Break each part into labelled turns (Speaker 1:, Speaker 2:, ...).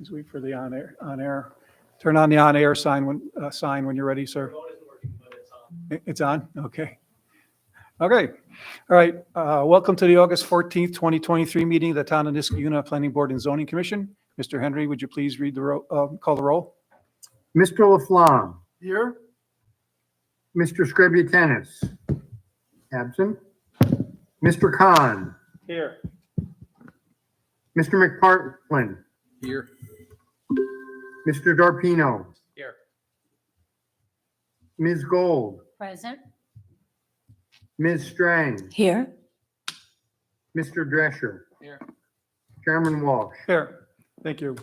Speaker 1: Please wait for the on air. Turn on the on-air sign when you're ready, sir. It's on? Okay. Okay. All right. Welcome to the August 14th, 2023 meeting of the Town of Niskayuna Planning Board and Zoning Commission. Mr. Henry, would you please call the roll?
Speaker 2: Mr. Laflamme.
Speaker 1: Here.
Speaker 2: Mr. Scributinus. Absent. Mr. Khan.
Speaker 1: Here.
Speaker 2: Mr. McPartlin.
Speaker 1: Here.
Speaker 2: Mr. Darpino.
Speaker 1: Here.
Speaker 2: Ms. Gold.
Speaker 3: Present.
Speaker 2: Ms. Strang.
Speaker 3: Here.
Speaker 2: Mr. Drescher.
Speaker 1: Here.
Speaker 2: Chairman Walsh.
Speaker 1: Here. Thank you.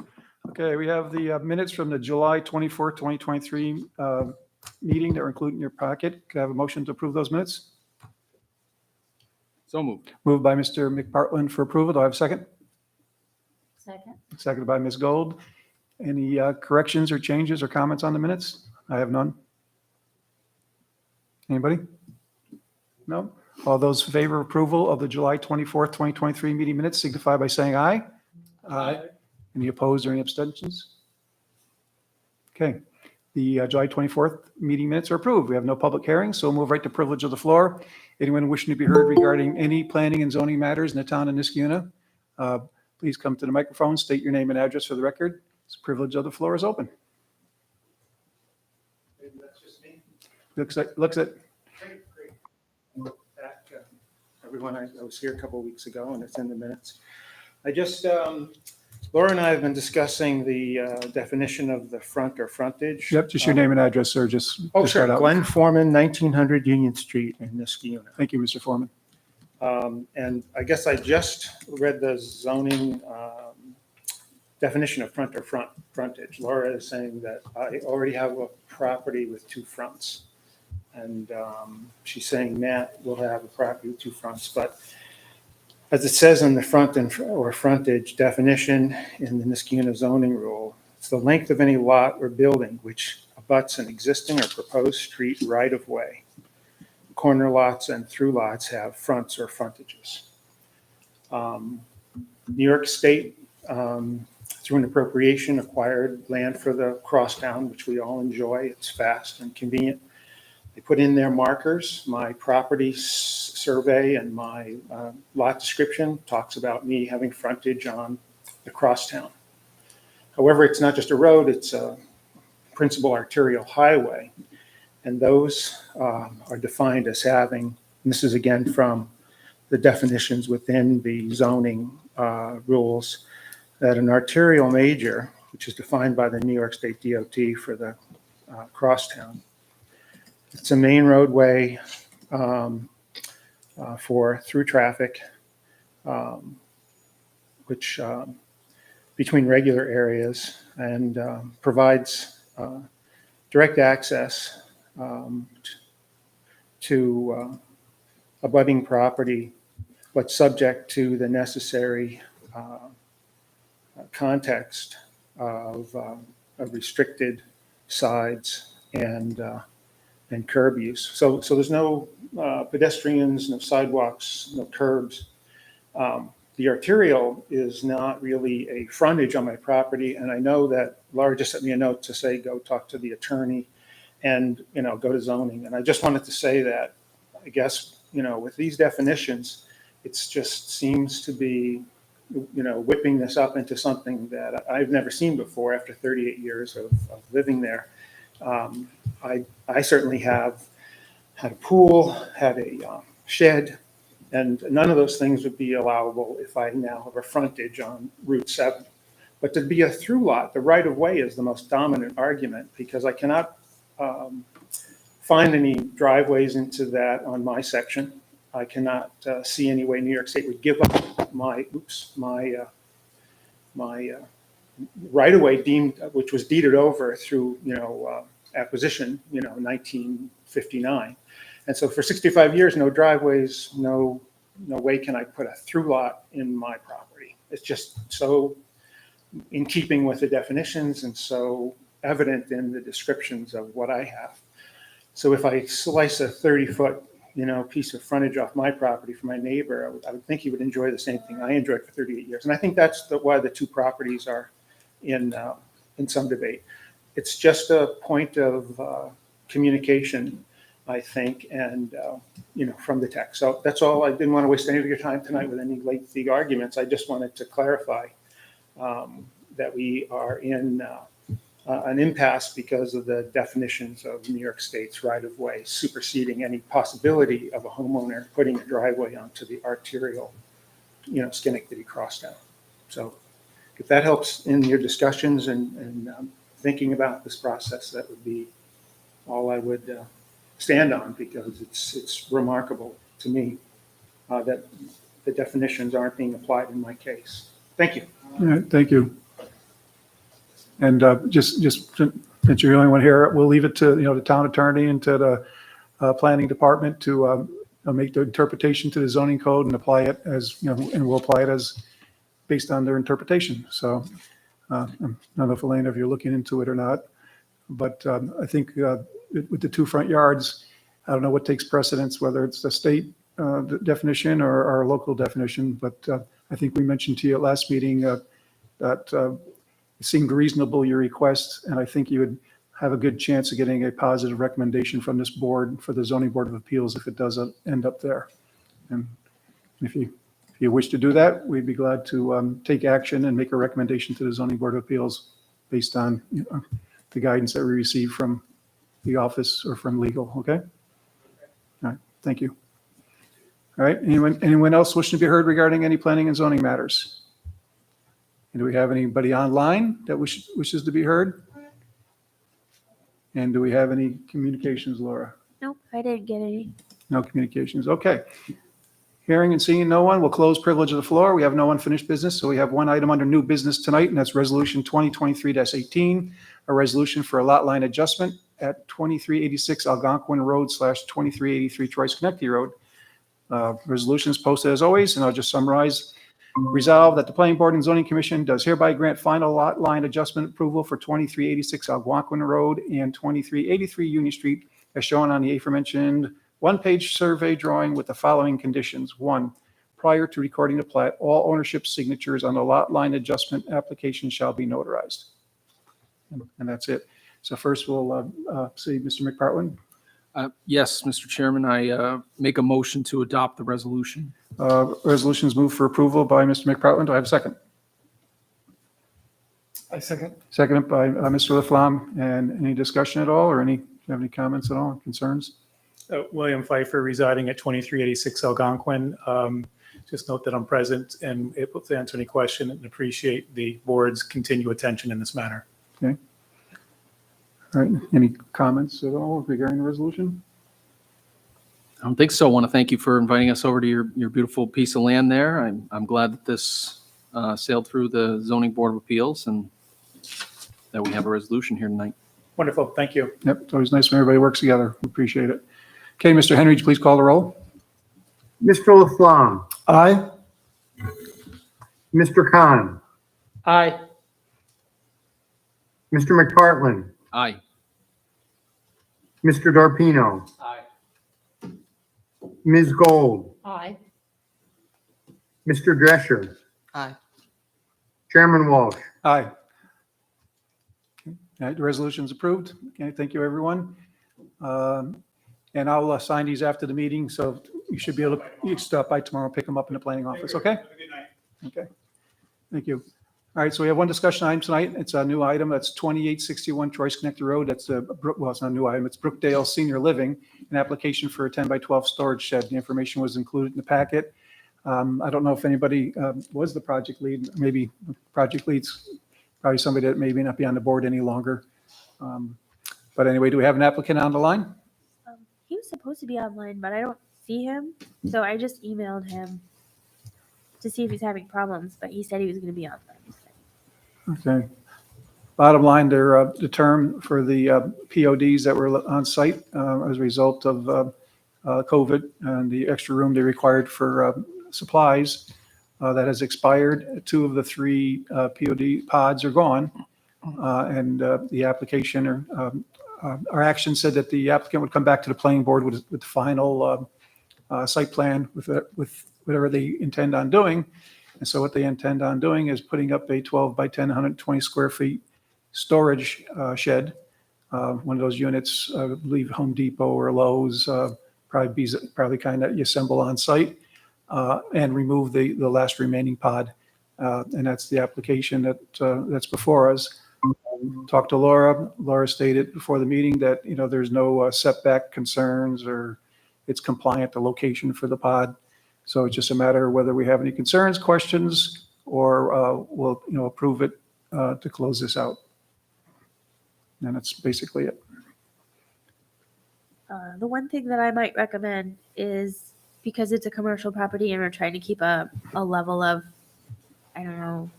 Speaker 1: Okay, we have the minutes from the July 24th, 2023 meeting that are included in your packet. Could I have a motion to approve those minutes?
Speaker 4: So moved.
Speaker 1: Moved by Mr. McPartlin for approval. Do I have a second?
Speaker 3: Second.
Speaker 1: Seconded by Ms. Gold. Any corrections or changes or comments on the minutes? I have none. Anybody? No? All those in favor of approval of the July 24th, 2023 meeting minutes signify by saying aye. Aye. Any opposed or any abstentions? Okay. The July 24th meeting minutes are approved. We have no public hearings, so we'll move right to privilege of the floor. Anyone wishing to be heard regarding any planning and zoning matters in the town of Niskayuna, please come to the microphone, state your name and address for the record. This privilege of the floor is open.
Speaker 5: Maybe that's just me.
Speaker 1: Looks at.
Speaker 5: Great. Look back, everyone, I was here a couple of weeks ago and it's in the minutes. I just, Laura and I have been discussing the definition of the front or frontage.
Speaker 1: Yep, just your name and address, sir. Just
Speaker 5: Oh,
Speaker 1: to start
Speaker 5: sure.
Speaker 1: out.
Speaker 5: Glenn Foreman, 1900 Union Street in Niskayuna.
Speaker 1: Thank you, Mr. Foreman.
Speaker 5: And I guess I just read the zoning definition of front or frontage. Laura is saying that I already have a property with two fronts. And she's saying Matt will have a property with two fronts. But as it says in the front or frontage definition in the Niskayuna zoning rule, it's the length of any lot or building which abuts an existing or proposed street right of way. Corner lots and through lots have fronts or frontages. New York State, through an appropriation, acquired land for the crosstown, which we all enjoy. It's fast and convenient. They put in their markers. My property survey and my lot description talks about me having frontage on the crosstown. However, it's not just a road, it's a principal arterial highway. And those are defined as having, and this is again from the definitions within the zoning rules, that an arterial major, which is defined by the New York State DOT for the crosstown, it's a main roadway for through traffic, which between regular areas and provides direct access to abutting property, but subject to the necessary context of restricted sides and curb use. So there's no pedestrians, no sidewalks, no curbs. The arterial is not really a frontage on my property, and I know that Laura just sent me a note to say go talk to the attorney and go to zoning. And I just wanted to say that I guess with these definitions, it's just seems to be whipping this up into something that I've never seen before after 38 years of living there. I certainly have had a pool, had a shed, and none of those things would be allowable if I now have a frontage on Route 7. But to be a through lot, the right of way is the most dominant argument because I cannot find any driveways into that on my section. I cannot see any way New York State would give up my right of way deemed, which was deeded over through acquisition, 1959. And so for 65 years, no driveways, no way can I put a through lot in my property. It's just so in keeping with the definitions and so evident in the descriptions of what I have. So if I slice a 30-foot, piece of frontage off my property for my neighbor, I would think he would enjoy the same thing I enjoyed for 38 years. And I think that's why the two properties are in some debate. It's just a point of communication, I think, and, from the text. So that's all. I didn't want to waste any of your time tonight with any lengthy arguments. I just wanted to clarify that we are in an impasse because of the definitions of New York State's right-of-way superseding any possibility of a homeowner putting a driveway onto the arterial, Schenectady crosstown. So if that helps in your discussions and thinking about this process, that would be all I would stand on, because it's remarkable to me that the definitions aren't being applied in my case. Thank you.
Speaker 1: All right, thank you. And just since you're the only one here, we'll leave it to, the town attorney and to the planning department to make the interpretation to the zoning code and apply it as, and we'll apply it as based on their interpretation. So I don't know if Elena, if you're looking into it or not, but I think with the two front yards, I don't know what takes precedence, whether it's the state definition or our local definition, but I think we mentioned to you at last meeting that it seemed reasonable, your request, and I think you would have a good chance of getting a positive recommendation from this board for the Zoning Board of Appeals if it does end up there. And if you wish to do that, we'd be glad to take action and make a recommendation to the Zoning Board of Appeals based on the guidance that we receive from the office or from legal, okay? All right, thank you. All right, anyone else wishing to be heard regarding any planning and zoning matters? And do we have anybody online that wishes to be heard? And do we have any communications, Laura?
Speaker 3: Nope, I didn't get any.
Speaker 1: No communications, okay. Hearing and seeing no one, we'll close privilege of the floor. We have no unfinished business, so we have one item under new business tonight, and that's Resolution 2023-18, a resolution for a lot line adjustment at 2386 Algonquin Road /2383 Troy Schenectady Road. Resolution is posted as always, and I'll just summarize. Resolved that the Planning Board and Zoning Commission does hereby grant final lot line adjustment approval for 2386 Algonquin Road and 2383 Union Street as shown on the aforementioned one-page survey drawing with the following conditions. 1, prior to recording the plat, all ownership signatures on the lot line adjustment application shall be notarized. And that's it. So first we'll see Mr. McPartland.
Speaker 4: Yes, Mr. Chairman, I make a motion to adopt the resolution.
Speaker 1: Resolution is moved for approval by Mr. McPartland. Do I have a second?
Speaker 6: I second.
Speaker 1: Seconded by Mr. Laflamme. And any discussion at all, or do you have any comments at all, concerns?
Speaker 6: William Pfeiffer, residing at 2386 Algonquin. Just note that I'm present and able to answer any question and appreciate the board's continued attention in this matter.
Speaker 1: Okay. All right. Any comments at all regarding the resolution?
Speaker 4: I don't think so. I want to thank you for inviting us over to your beautiful piece of land there. I'm glad that this sailed through the Zoning Board of Appeals and that we have a resolution here tonight.
Speaker 6: Wonderful. Thank you.
Speaker 1: Yep. It's always nice when everybody works together. We appreciate it. Okay, Mr. Henry, please call the roll.
Speaker 2: Mr. Laflamme,
Speaker 1: Aye.
Speaker 2: Mr. Khan,
Speaker 6: Aye.
Speaker 2: Mr. McPartland,
Speaker 4: Aye.
Speaker 2: Mr. Darpino,
Speaker 6: Aye.
Speaker 2: Ms. Gold,
Speaker 3: Aye.
Speaker 2: Mr. Drescher,
Speaker 7: Aye.
Speaker 2: Chairman Walsh.
Speaker 1: Aye. Okay. All right, the resolution's approved. Okay, thank you, everyone. And I'll sign these after the meeting, so you should be able to, you can stop by tomorrow, pick them up in the planning office, okay?
Speaker 6: Have a good night.
Speaker 1: Okay, thank you. All right, so we have one discussion item tonight. It's a new item. That's 2861 Troy Schenectady Road. That's well, it's not a new item. It's Brookdale Senior Living, an application for a 10 by 12 storage shed. The information was included in the packet. I don't know if anybody was the project lead. Maybe project lead's probably somebody that maybe not be on the board any longer. But anyway, do we have an applicant on the line?
Speaker 8: He was supposed to be online, but I don't see him. So I just emailed him to see if he's having problems, but he said he was going to be online.
Speaker 1: Okay. Bottom line, they're the term for the PODs that were on site as a result of COVID and the extra room they required for supplies that has expired. 2 of the 3 POD pods are gone. And the application or our action said that the applicant would come back to the planning board with the final site plan with whatever they intend on doing. And so what they intend on doing is putting up a 12 by 10, 120 square feet storage shed. One of those units, I believe Home Depot or Lowe's, probably kind that you assemble on site, and remove the last remaining pod. And that's the application that's before us. Talked to Laura. Laura stated before the meeting that, there's no setback concerns or it's compliant, the location for the pod. So it's just a matter of whether we have any concerns, questions, or we'll, approve it to close this out. And that's basically it.
Speaker 8: The one thing that I might recommend is, because it's a commercial property and we're trying to keep a level of, I don't know,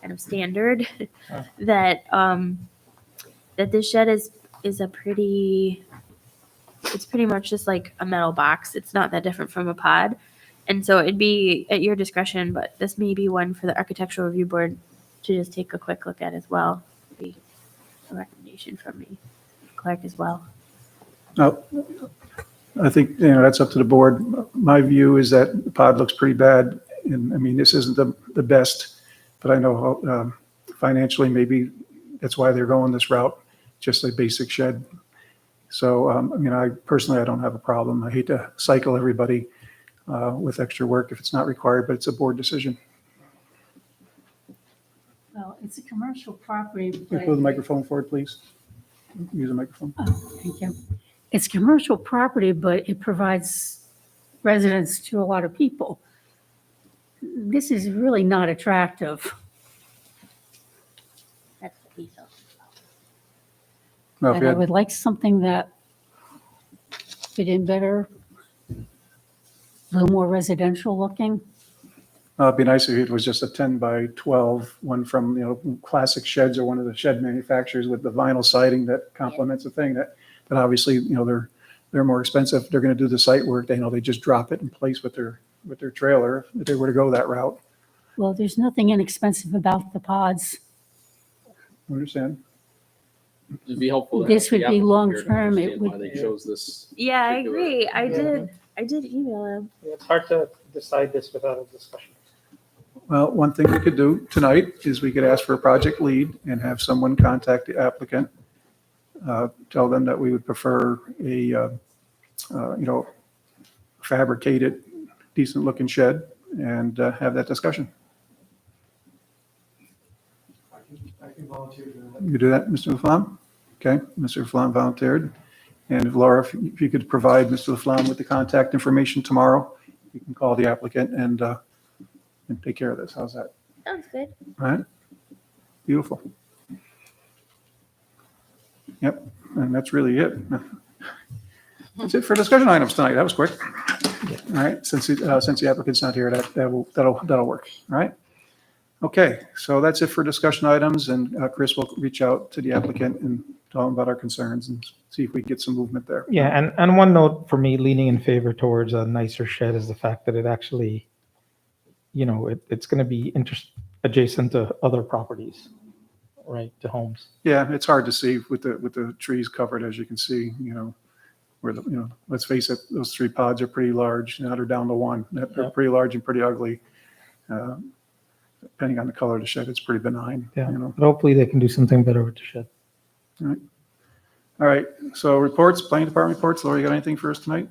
Speaker 8: kind of standard, that this shed is a pretty, it's pretty much just like a metal box. It's not that different from a pod. And so it'd be at your discretion, but this may be one for the architectural review board to just take a quick look at as well. Be a recommendation from me, Clark, as well.
Speaker 1: Now, I think, that's up to the board. My view is that the pod looks pretty bad. And I mean, this isn't the best, but I know financially, maybe that's why they're going this route, just a basic shed. So, I personally don't have a problem. I hate to cycle everybody with extra work if it's not required, but it's a board decision.
Speaker 3: Well, it's a commercial property,
Speaker 1: Can you
Speaker 3: but,
Speaker 1: pull the microphone forward, please? Use the microphone.
Speaker 3: thank you. It's commercial property, but it provides residence to a lot of people. This is really not attractive.
Speaker 8: That's what we felt.
Speaker 1: No, if
Speaker 3: And
Speaker 1: you
Speaker 3: I
Speaker 1: had-
Speaker 3: would like something that fit in better, a little more residential looking.
Speaker 1: It'd be nice if it was just a 10 by 12, one from, Classic Sheds or one of the shed manufacturers with the vinyl siding that complements the thing that obviously, they're more expensive. They're going to do the site work. They just drop it in place with their trailer if they were to go that route.
Speaker 3: Well, there's nothing inexpensive about the pods.
Speaker 1: Understand?
Speaker 4: It'd be helpful. to
Speaker 3: This
Speaker 4: have
Speaker 3: would
Speaker 4: the
Speaker 3: be
Speaker 4: applicant
Speaker 3: long
Speaker 4: here to
Speaker 3: term, it
Speaker 4: understand why
Speaker 3: would-
Speaker 4: they chose this.
Speaker 8: Yeah, I
Speaker 4: particular-
Speaker 8: agree. I did email him.
Speaker 5: It's hard to decide this without a discussion.
Speaker 1: Well, one thing we could do tonight is we could ask for a project lead and have someone contact the applicant. Tell them that we would prefer a, fabricated, decent looking shed and have that discussion.
Speaker 6: I can volunteer for that.
Speaker 1: You do that, Mr. Laflamme? Okay, Mr. Laflamme volunteered. And if Laura, if you could provide Mr. Laflamme with the contact information tomorrow, you can call the applicant and take care of this. How's that?
Speaker 8: Sounds good.
Speaker 1: All right? Beautiful. Yep, and that's really it. That's it for discussion items tonight. That was quick. All right, since the applicant's not here, that'll work. All right? Okay, so that's it for discussion items, and Chris will reach out to the applicant and tell him about our concerns and see if we can get some movement there.
Speaker 7: Yeah, and one note for me leaning in favor towards a nicer shed is the fact that it actually, it's going to be adjacent to other properties, right, to homes.
Speaker 1: Yeah, it's hard to see with the trees covered, as you can see, where let's face it, those three pods are pretty large. Now they're down to one. They're
Speaker 7: Yeah.
Speaker 1: pretty large and pretty ugly. Depending on the color of the shed, it's pretty benign.
Speaker 7: Yeah, but hopefully they can do something better with the shed.
Speaker 1: All right, so reports, planning department reports. Laura, you got anything for us tonight?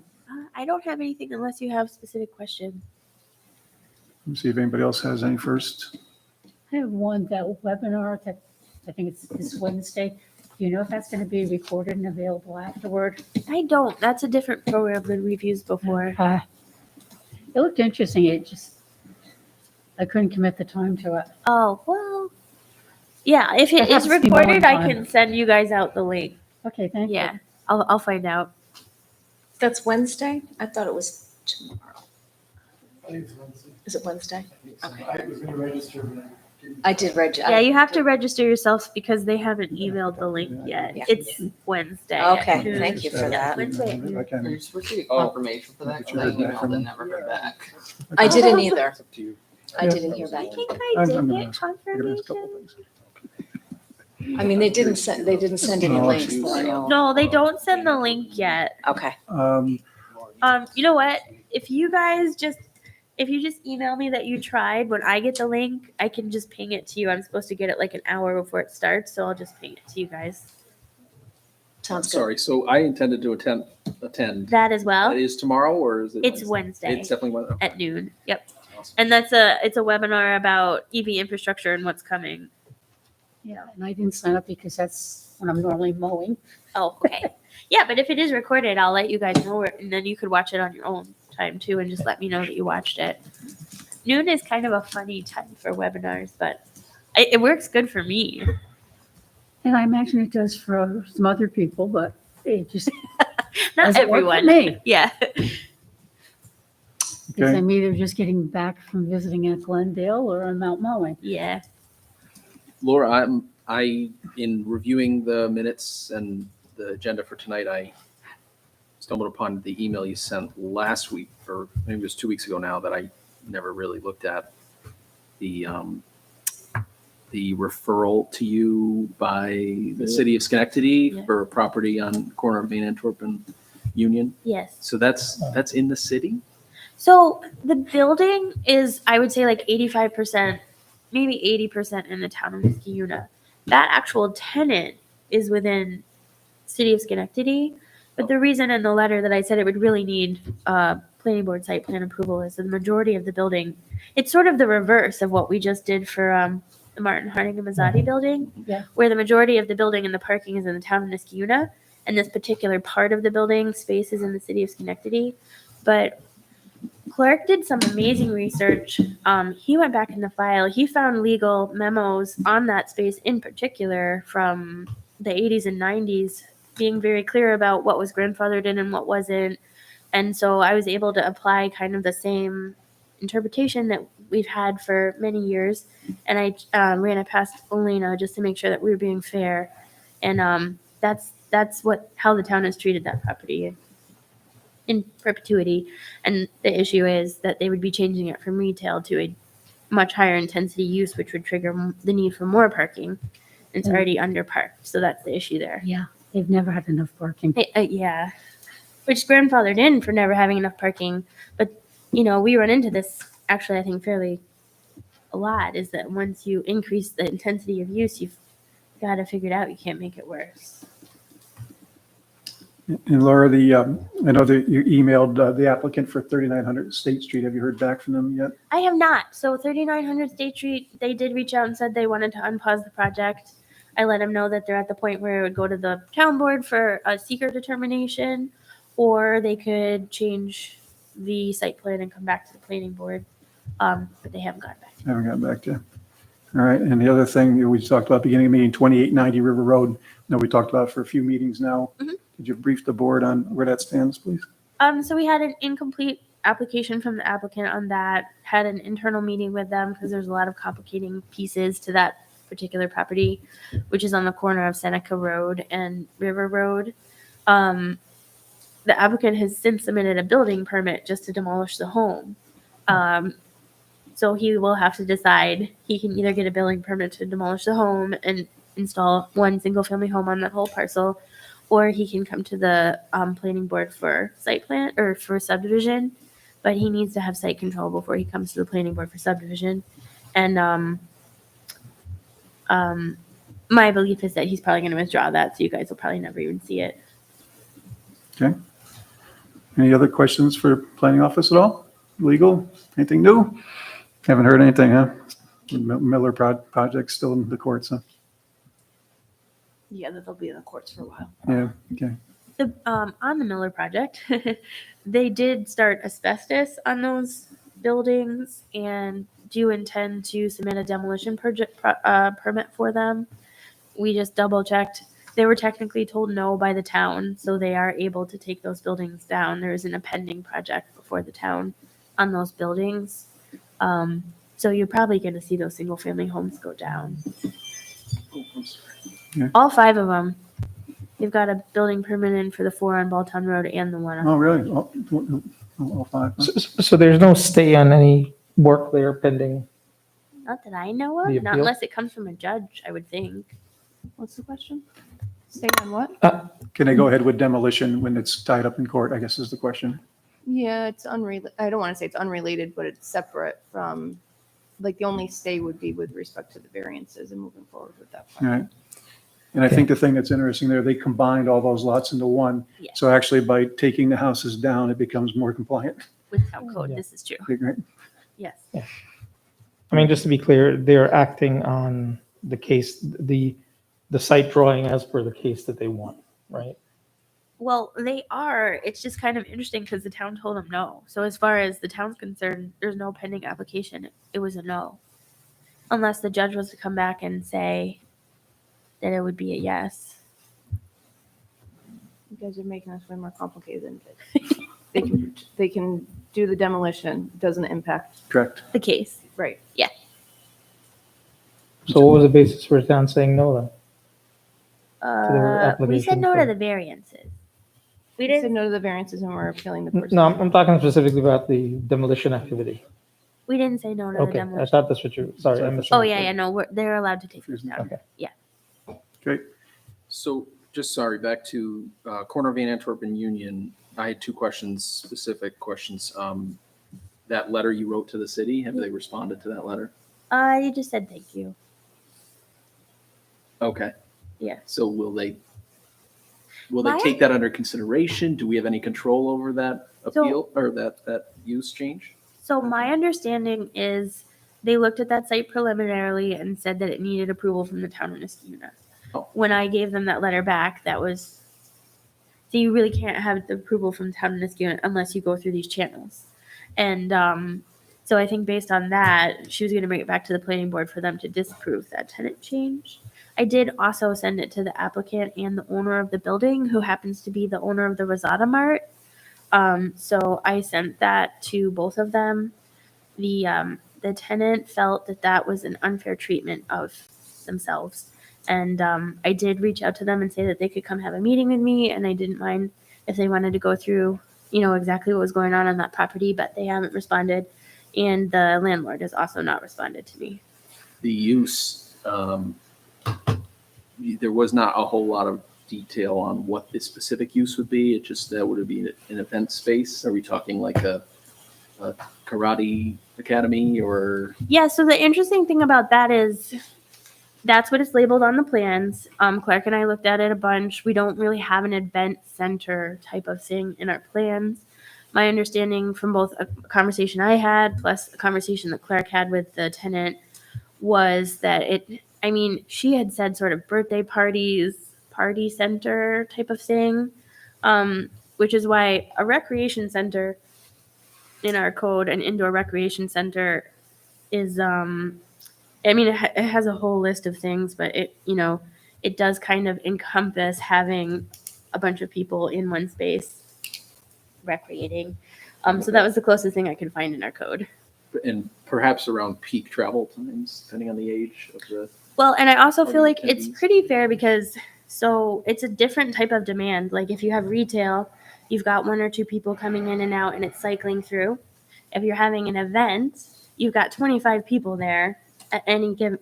Speaker 8: I don't have anything unless you have specific questions.
Speaker 1: Let me see if anybody else has any first.
Speaker 3: I have one, that webinar that I think it's this Wednesday. Do you know if that's going to be recorded and available afterward?
Speaker 8: I don't. That's a different program than we've used before.
Speaker 3: It looked interesting. I couldn't commit the time to it.
Speaker 8: Oh, well. Yeah, if it
Speaker 3: It has
Speaker 8: is
Speaker 3: to be more
Speaker 8: recorded, I
Speaker 3: time.
Speaker 8: can send you guys out the link.
Speaker 3: Okay, thank you.
Speaker 8: Yeah, I'll find out.
Speaker 9: That's Wednesday? I thought it was tomorrow. Is it Wednesday? Okay.
Speaker 6: I was going to register, but
Speaker 9: I did register.
Speaker 8: Yeah, you have to register yourself because they haven't emailed the link yet.
Speaker 9: Yeah.
Speaker 8: It's Wednesday. at
Speaker 9: Okay,
Speaker 8: noon.
Speaker 9: thank you for that.
Speaker 8: Wednesday at noon.
Speaker 1: I can.
Speaker 10: You're supposed to get confirmation for that,
Speaker 1: Did
Speaker 10: because
Speaker 1: you
Speaker 10: I
Speaker 1: hear back
Speaker 10: emailed
Speaker 1: from
Speaker 10: and
Speaker 1: them?
Speaker 10: never heard back.
Speaker 9: I didn't either.
Speaker 10: It's up to you.
Speaker 9: I didn't hear
Speaker 8: I
Speaker 9: back.
Speaker 8: think I
Speaker 1: I'm
Speaker 8: did
Speaker 1: gonna
Speaker 8: get
Speaker 1: ask. I'm gonna ask a couple
Speaker 8: confirmation.
Speaker 1: things.
Speaker 9: I mean, they didn't send any
Speaker 1: No,
Speaker 9: links.
Speaker 1: she's-
Speaker 9: so-
Speaker 8: No, they don't send the link yet.
Speaker 9: Okay.
Speaker 8: You know what? If if you just email me that you tried, when I get the link, I can just ping it to you. I'm supposed to get it like an hour before it starts, so I'll just ping it to you guys.
Speaker 9: Sounds good.
Speaker 4: Sorry, so I intended to attend.
Speaker 8: That as well.
Speaker 4: That is tomorrow, or is it?
Speaker 8: It's Wednesday
Speaker 4: It's definitely Wednesday.
Speaker 8: at noon. Yep.
Speaker 4: Awesome.
Speaker 8: And it's a webinar about EV infrastructure and what's coming.
Speaker 3: Yeah, and I didn't sign up because that's when I'm normally mowing.
Speaker 8: Oh, okay. Yeah, but if it is recorded, I'll let you guys know, and then you could watch it on your own time too, and just let me know that you watched it. Noon is kind of a funny time for webinars, but it works good for me.
Speaker 3: And I imagine it does for some other people, but it just
Speaker 8: Not
Speaker 3: doesn't work for
Speaker 8: everyone.
Speaker 3: me.
Speaker 8: Yeah.
Speaker 3: Because
Speaker 1: Okay.
Speaker 3: I'm either just getting back from visiting at Glendale or I'm out mowing.
Speaker 8: Yeah.
Speaker 4: Laura, in reviewing the minutes and the agenda for tonight, I stumbled upon the email you sent last week, or maybe it was 2 weeks ago now, that I never really looked at. The referral to you by the city of Schenectady
Speaker 8: Yeah.
Speaker 4: for a property on corner of Main Antwerp and Union.
Speaker 8: Yes.
Speaker 4: So that's in the city?
Speaker 8: So the building is, I would say, like 85%, maybe 80% in the town of Niskayuna. That actual tenant is within city of Schenectady. But the reason in the letter that I said it would really need planning board site plan approval is the majority of the building. It's sort of the reverse of what we just did for the Martin Harding and Mazzotti building,
Speaker 3: Yeah.
Speaker 8: where the majority of the building and the parking is in the town of Niskayuna, and this particular part of the building space is in the city of Schenectady. But Clark did some amazing research. He went back in the file. He found legal memos on that space in particular from the 80s and 90s, being very clear about what was grandfathered in and what wasn't. And so I was able to apply kind of the same interpretation that we've had for many years. And I ran it past Olena just to make sure that we were being fair. And that's how the town has treated that property in perpetuity. And the issue is that they would be changing it from retail to a much higher intensity use, which would trigger the need for more parking. It's already underparked, so that's the issue there.
Speaker 3: Yeah, they've never had enough parking.
Speaker 8: Yeah, which grandfathered in for never having enough parking. But we run into this actually, I think, fairly a lot. Is that once you increase the intensity of use, you've got to figure it out. You can't make it worse.
Speaker 1: And Laura, I know that you emailed the applicant for 3900 State Street. Have you heard back from them yet?
Speaker 8: I have not. So 3900 State Street, they did reach out and said they wanted to unpause the project. I let them know that they're at the point where it would go to the town board for a seeker determination, or they could change the site plan and come back to the planning board. But they haven't gotten back.
Speaker 1: Haven't gotten back to you. All right, and the other thing we talked about beginning of the meeting, 2890 River Road. No, we talked about it for a few meetings now.
Speaker 8: Mhm.
Speaker 1: Could you brief the board on where that stands, please?
Speaker 8: So we had an incomplete application from the applicant on that, had an internal meeting with them because there's a lot of complicating pieces to that particular property, which is on the corner of Seneca Road and River Road. The applicant has since submitted a building permit just to demolish the home. So he will have to decide. He can either get a building permit to demolish the home and install one single family home on that whole parcel, or he can come to the planning board for site plan or for subdivision, but he needs to have site control before he comes to the planning board for subdivision. And my belief is that he's probably going to withdraw that, so you guys will probably never even see it.
Speaker 1: Okay. Any other questions for planning office at all? Legal? Anything new? Haven't heard anything, huh? Miller project still in the courts, huh?
Speaker 9: Yeah, that they'll be in the courts for a while.
Speaker 1: Yeah, okay.
Speaker 8: On the Miller project, they did start asbestos on those buildings and do intend to submit a demolition permit for them. We just double checked. They were technically told no by the town, so they are able to take those buildings down. There is an impending project before the town on those buildings. So you're probably going to see those single family homes go down.
Speaker 1: Yeah.
Speaker 8: All 5 of them. They've got a building permit in for the 4 on Balltown Road and the 1 on.
Speaker 1: Oh, really? All five? huh?
Speaker 7: So there's no stay on any work there pending?
Speaker 8: Not that I know
Speaker 7: The
Speaker 8: of, not
Speaker 7: appeal?
Speaker 8: unless it comes from a judge, I would think.
Speaker 9: What's the question? Stay on what?
Speaker 1: Can they go ahead with demolition when it's tied up in court, I guess is the question.
Speaker 11: Yeah, it's unrelated. I don't want to say it's unrelated, but it's separate from, like, the only stay would be with respect to the variances and moving forward with that.
Speaker 1: All right. And I think the thing that's interesting there, they combined all those lots into one.
Speaker 8: Yeah.
Speaker 1: So actually by taking the houses down, it becomes more compliant.
Speaker 8: With town code,
Speaker 7: Yeah.
Speaker 8: this is true.
Speaker 1: Right?
Speaker 8: Yes.
Speaker 7: I mean, just to be clear, they're acting on the case, the site drawing as per the case that they want, right?
Speaker 8: Well, they are. It's just kind of interesting because the town told them no. So as far as the town's concerned, there's no pending application. It was a no. Unless the judge was to come back and say that it would be a yes.
Speaker 11: You guys are making us way more complicated than it is. They can do the demolition, doesn't impact,
Speaker 1: Correct.
Speaker 8: The case.
Speaker 11: right.
Speaker 7: So what was the basis for the town saying no then? their
Speaker 8: We said
Speaker 7: application
Speaker 8: no to
Speaker 7: for-
Speaker 8: the variances. We
Speaker 11: We said
Speaker 8: didn't.
Speaker 11: no to the variances and we're appealing the person.
Speaker 7: No, I'm talking specifically about the demolition activity.
Speaker 8: We didn't say no to the
Speaker 7: Okay, I
Speaker 8: demolition.
Speaker 7: thought that's what you, sorry, I
Speaker 8: Oh
Speaker 7: misunderstood.
Speaker 8: yeah. No, they're allowed to take those down.
Speaker 7: Okay.
Speaker 1: Great.
Speaker 4: So just sorry, back to corner of Van Antwerp and Union. I had two questions, specific questions. That letter you wrote to the city, have they responded to that letter?
Speaker 8: You just said thank you.
Speaker 4: Okay.
Speaker 8: Yeah.
Speaker 4: So will they
Speaker 8: My-
Speaker 4: take that under consideration? Do we have any control over that
Speaker 8: So-
Speaker 4: appeal or that use change?
Speaker 8: So my understanding is they looked at that site preliminarily and said that it needed approval from the town of Niskuna.
Speaker 4: Oh.
Speaker 8: When I gave them that letter back, that was, so you really can't have the approval from the town of Niskuna unless you go through these channels. And so I think based on that, she was going to bring it back to the planning board for them to disapprove that tenant change. I did also send it to the applicant and the owner of the building, who happens to be the owner of the Rosada Mart. So I sent that to both of them. The tenant felt that that was an unfair treatment of themselves. And I did reach out to them and say that they could come have a meeting with me, and I didn't mind if they wanted to go through, exactly what was going on that property, but they haven't responded. And the landlord has also not responded to me.
Speaker 4: The use, there was not a whole lot of detail on what the specific use would be. It just, that would be an event space. Are we talking like a karate academy or?
Speaker 8: Yeah, so the interesting thing about that is that's what it's labeled on the plans. Clark and I looked at it a bunch. We don't really have an event center type of thing in our plans. My understanding from both a conversation I had plus a conversation that Clark had with the tenant was that she had said sort of birthday parties, party center type of thing, which is why a recreation center in our code, an indoor recreation center is, it has a whole list of things, but it does kind of encompass having a bunch of people in one space recreating. So that was the closest thing I could find in our code.
Speaker 4: And perhaps around peak travel times, depending on the age of the.
Speaker 8: Well, and I also feel
Speaker 4: Or
Speaker 8: like it's
Speaker 4: attendees.
Speaker 8: pretty fair because it's a different type of demand. Like if you have retail, you've got one or two people coming in and out and it's cycling through. If you're having an event, you've got 25 people there at any given,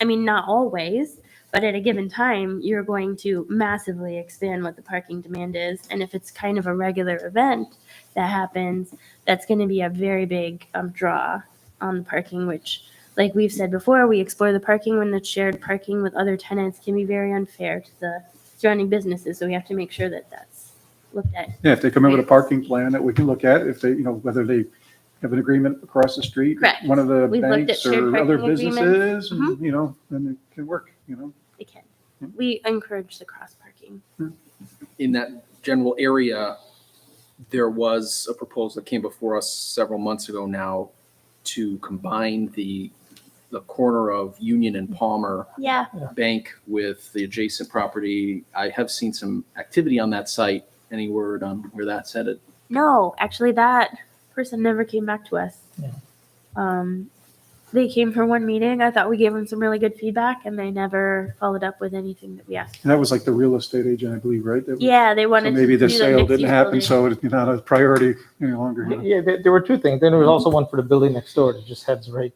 Speaker 8: not always, but at a given time, you're going to massively expand what the parking demand is. And if it's kind of a regular event that happens, that's going to be a very big draw on the parking, which, like we've said before, we explore the parking when the shared parking with other tenants can be very unfair to the surrounding businesses. So we have to make sure that that's looked at.
Speaker 1: Yeah, if they come in with a parking plan that we can look at, if they, whether they have an agreement across the street,
Speaker 8: Correct.
Speaker 1: one of the
Speaker 8: We've looked at
Speaker 1: banks
Speaker 8: shared
Speaker 1: or other
Speaker 8: parking agreements.
Speaker 1: businesses, and, then it can work,
Speaker 8: They can. We encourage the cross parking.
Speaker 4: In that general area, there was a proposal that came before us several months ago now to combine the corner of Union and Palmer
Speaker 8: Yeah.
Speaker 4: Bank with the adjacent property. I have seen some activity on that site. Any word on where that's headed?
Speaker 8: No, actually, that person never came back to us.
Speaker 7: Yeah.
Speaker 8: They came for one meeting. I thought we gave them some really good feedback, and they never followed up with anything that we asked.
Speaker 1: And that was like the real estate agent, I believe, right? That was-
Speaker 8: Yeah, they
Speaker 1: So
Speaker 8: wanted
Speaker 1: maybe
Speaker 8: to
Speaker 1: the
Speaker 8: do
Speaker 1: sale
Speaker 8: mixed
Speaker 1: didn't
Speaker 8: use
Speaker 1: happen,
Speaker 8: building.
Speaker 1: so it's not a priority any longer.
Speaker 7: Yeah, there were two things. Then there was also one for the building next door that just heads right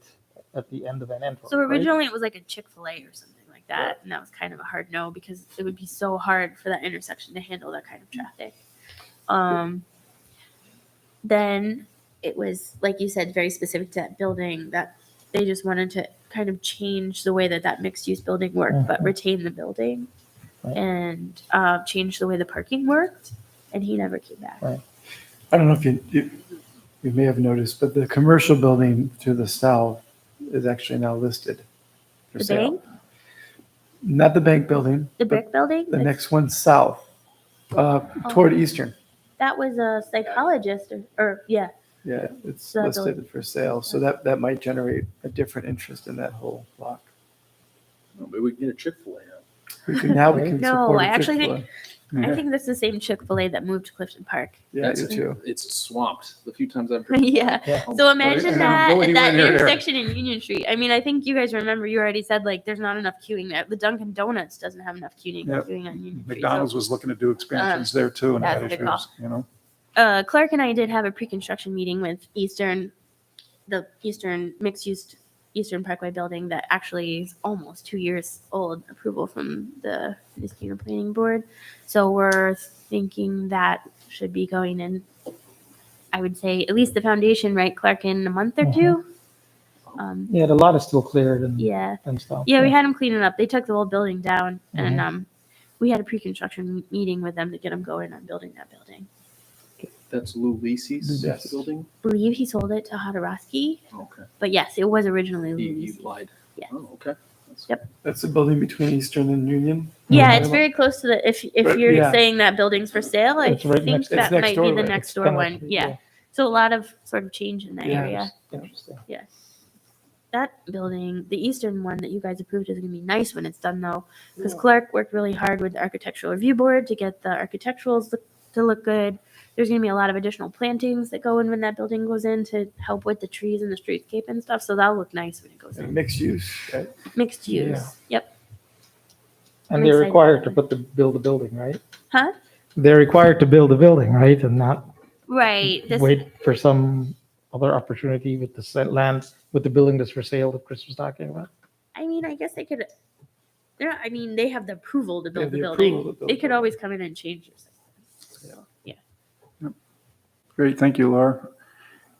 Speaker 7: at the end of Van Antwerp.
Speaker 8: So
Speaker 7: right?
Speaker 8: originally it was like a Chick-fil-A or something like that, and that was kind of a hard no because it would be so hard for that intersection to handle that kind of traffic. then it was, like you said, very specific to that building, that they just wanted to kind of change the way that that mixed-use building worked, but retain the building
Speaker 7: Right.
Speaker 8: and change the way the parking worked, and he never came back.
Speaker 7: Right.
Speaker 12: I don't know if you may have noticed, but the commercial building to the south is actually now listed for
Speaker 8: The
Speaker 12: sale.
Speaker 8: bank,
Speaker 12: Not the bank building,
Speaker 8: the
Speaker 12: but
Speaker 8: brick building,
Speaker 12: the next one south, toward Eastern.
Speaker 8: that was a psychologist or yeah,
Speaker 12: Yeah, it's
Speaker 8: So
Speaker 12: listed for sale, so that might generate a different interest in that whole block.
Speaker 4: Maybe we can get a Chick-fil-A out.
Speaker 12: We can
Speaker 8: No,
Speaker 12: support a
Speaker 8: I actually
Speaker 12: Chick-fil-A.
Speaker 8: think I think that's the same Chick-fil-A that moved to Clifton Park.
Speaker 12: Yeah, I do too.
Speaker 4: It's swamped the few times I've driven.
Speaker 8: Yeah.
Speaker 7: Yeah.
Speaker 8: So imagine
Speaker 1: and
Speaker 8: that
Speaker 1: go
Speaker 8: at
Speaker 1: anywhere
Speaker 8: that
Speaker 1: near there.
Speaker 8: intersection in Union Street. I mean, I think you guys remember you already said like there's not enough queuing there. The Dunkin' Donuts doesn't have enough queuing,
Speaker 1: Yep.
Speaker 8: queuing on Union Street.
Speaker 1: McDonald's was looking to do expansions there too and had
Speaker 8: that's a good call.
Speaker 1: issues, you know?
Speaker 8: Clark and I did have a pre-construction meeting with the Eastern mixed-use Eastern Parkway building that actually is almost 2 years old, approval from the Mosquito Planning Board. So we're thinking that should be going in, I would say, at least the foundation, right, Clark, in a month or two?
Speaker 7: Yeah, the lot is still cleared and,
Speaker 8: Yeah.
Speaker 7: and stuff.
Speaker 8: Yeah, we had them clean it up. They took the whole building down and we had a pre-construction meeting with them to get them going on building that building.
Speaker 4: That's Lou Lisi's
Speaker 12: Yes.
Speaker 4: building?
Speaker 8: Believe he sold it to Hodorowski,
Speaker 4: Okay.
Speaker 8: but yes, it was originally
Speaker 4: He
Speaker 8: Louis.
Speaker 4: applied.
Speaker 8: Yeah.
Speaker 4: Oh, okay.
Speaker 12: That's the building between Eastern and Union.
Speaker 8: Yeah, it's very close to the, if
Speaker 12: But,
Speaker 8: you're
Speaker 12: yeah.
Speaker 8: saying that building's for sale, I
Speaker 7: It's right
Speaker 8: think
Speaker 7: next-
Speaker 8: that
Speaker 12: it's next
Speaker 8: might
Speaker 12: door
Speaker 8: be
Speaker 12: to
Speaker 8: the
Speaker 12: it.
Speaker 8: next
Speaker 7: It's
Speaker 8: door
Speaker 7: kinda-
Speaker 8: one. Yeah. So a lot of sort of change in that
Speaker 12: Yeah.
Speaker 8: area.
Speaker 7: Interesting.
Speaker 8: Yes. That building, the eastern one that you guys approved, is gonna be nice when it's done though, because Clark worked really hard with the architectural review board to get the architecturals to look good. There's gonna be a lot of additional plantings that go in when that building goes in to help with the trees and the streetscape and stuff, so that'll look nice when it goes
Speaker 12: And
Speaker 8: in.
Speaker 12: mixed use, right?
Speaker 8: Mixed use,
Speaker 12: Yeah.
Speaker 8: yep.
Speaker 7: And
Speaker 8: I'm
Speaker 7: they're
Speaker 8: excited
Speaker 7: required
Speaker 8: about
Speaker 7: to build a building, right?
Speaker 8: Huh?
Speaker 7: They're required to build a building, right? And not
Speaker 8: Right, this,
Speaker 7: wait for some other opportunity with the land, with the building that's for sale that Chris was talking about.
Speaker 8: I mean, I guess they could, I mean, they have the approval to
Speaker 12: They have
Speaker 8: build the
Speaker 12: the approval
Speaker 8: building.
Speaker 12: to build
Speaker 8: They
Speaker 12: the
Speaker 8: could
Speaker 12: building.
Speaker 8: always come in and change this.
Speaker 1: Great, thank you, Laura.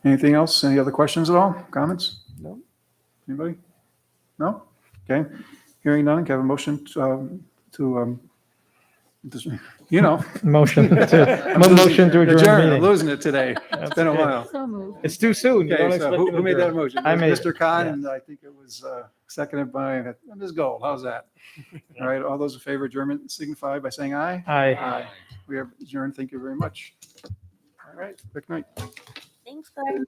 Speaker 1: Anything else? Any other questions at all? Comments?
Speaker 12: No.
Speaker 1: Anybody? No? Okay. Hearing none, can I have a motion you know.
Speaker 7: Motion to adjourn the
Speaker 1: I'm
Speaker 7: meeting.
Speaker 1: losing it today. It's been a
Speaker 7: okay.
Speaker 1: while.
Speaker 3: So moved.
Speaker 7: It's too soon. You don't
Speaker 1: Okay, so
Speaker 7: expect
Speaker 1: who
Speaker 7: to
Speaker 1: made that
Speaker 7: adjourn.
Speaker 1: motion?
Speaker 7: I made it,
Speaker 1: Mr. Khan,
Speaker 7: yeah.
Speaker 1: and I think it was seconded by Ms. Gold. How's that? All right, all those in favor of adjournment signify by saying aye.
Speaker 7: Aye.
Speaker 1: We have adjourned. Thank you very much. All right, good night.
Speaker 8: Thanks, Clark.